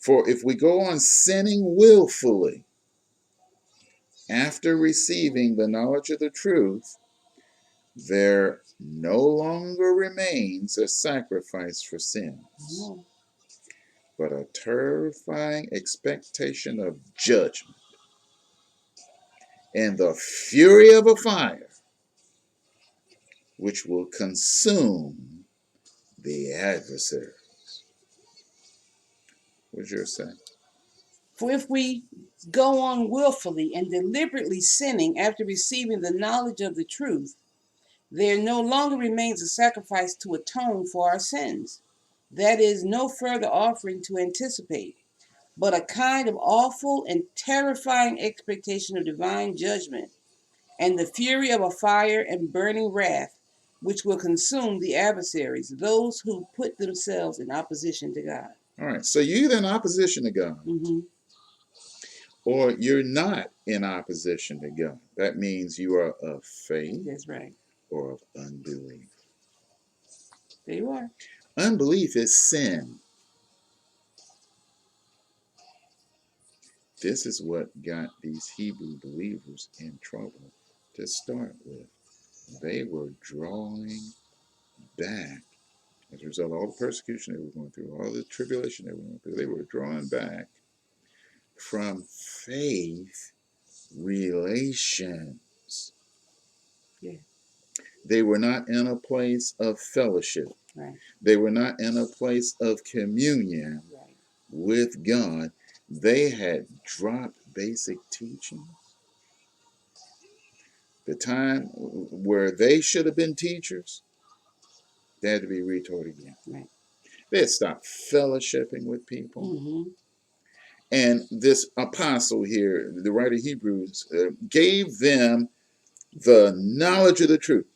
For if we go on sinning willfully after receiving the knowledge of the truth, there no longer remains a sacrifice for sins, but a terrifying expectation of judgment and the fury of a fire which will consume the adversaries. What's your say? For if we go on willfully and deliberately sinning after receiving the knowledge of the truth, there no longer remains a sacrifice to atone for our sins. That is, no further offering to anticipate, but a kind of awful and terrifying expectation of divine judgment and the fury of a fire and burning wrath which will consume the adversaries, those who put themselves in opposition to God. All right, so you're either in opposition to God or you're not in opposition to God. That means you are of faith. That's right. Or of unbelief. There you are. Unbelief is sin. This is what got these Hebrew believers in trouble to start with. They were drawing back as a result of all the persecution they were going through, all the tribulation they were going through. They were drawing back from faith relations. Yeah. They were not in a place of fellowship. Right. They were not in a place of communion with God. They had dropped basic teachings. The time where they should have been teachers, they had to be retaught again. Right. They had stopped fellowshipping with people. And this apostle here, the writer of Hebrews, gave them the knowledge of the truth.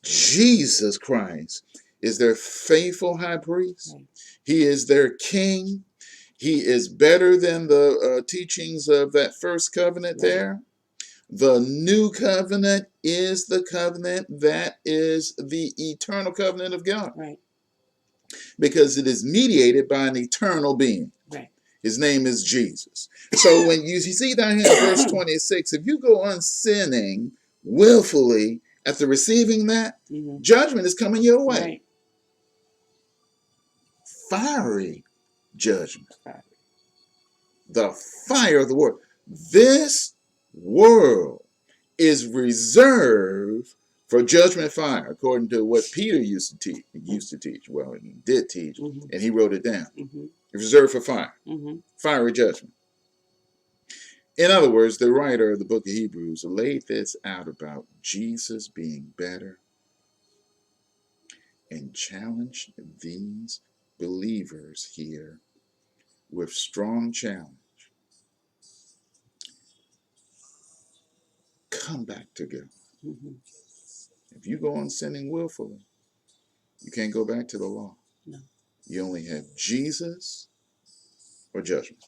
Jesus Christ is their faithful high priest. Right. He is their king. He is better than the teachings of that first covenant there. The new covenant is the covenant that is the eternal covenant of God. Right. Because it is mediated by an eternal being. Right. His name is Jesus. So when you see down here in verse 26, if you go on sinning willfully after receiving that, judgment is coming your way. Right. Fiery judgment. The fire of the world. This world is reserved for judgment fire, according to what Peter used to teach. Well, he did teach, and he wrote it down. It's reserved for fire. Fiery judgment. In other words, the writer of the book of Hebrews laid this out about Jesus being better and challenged these believers here with strong challenge. Come back to God. If you go on sinning willfully, you can't go back to the law. No. You only have Jesus or judgment.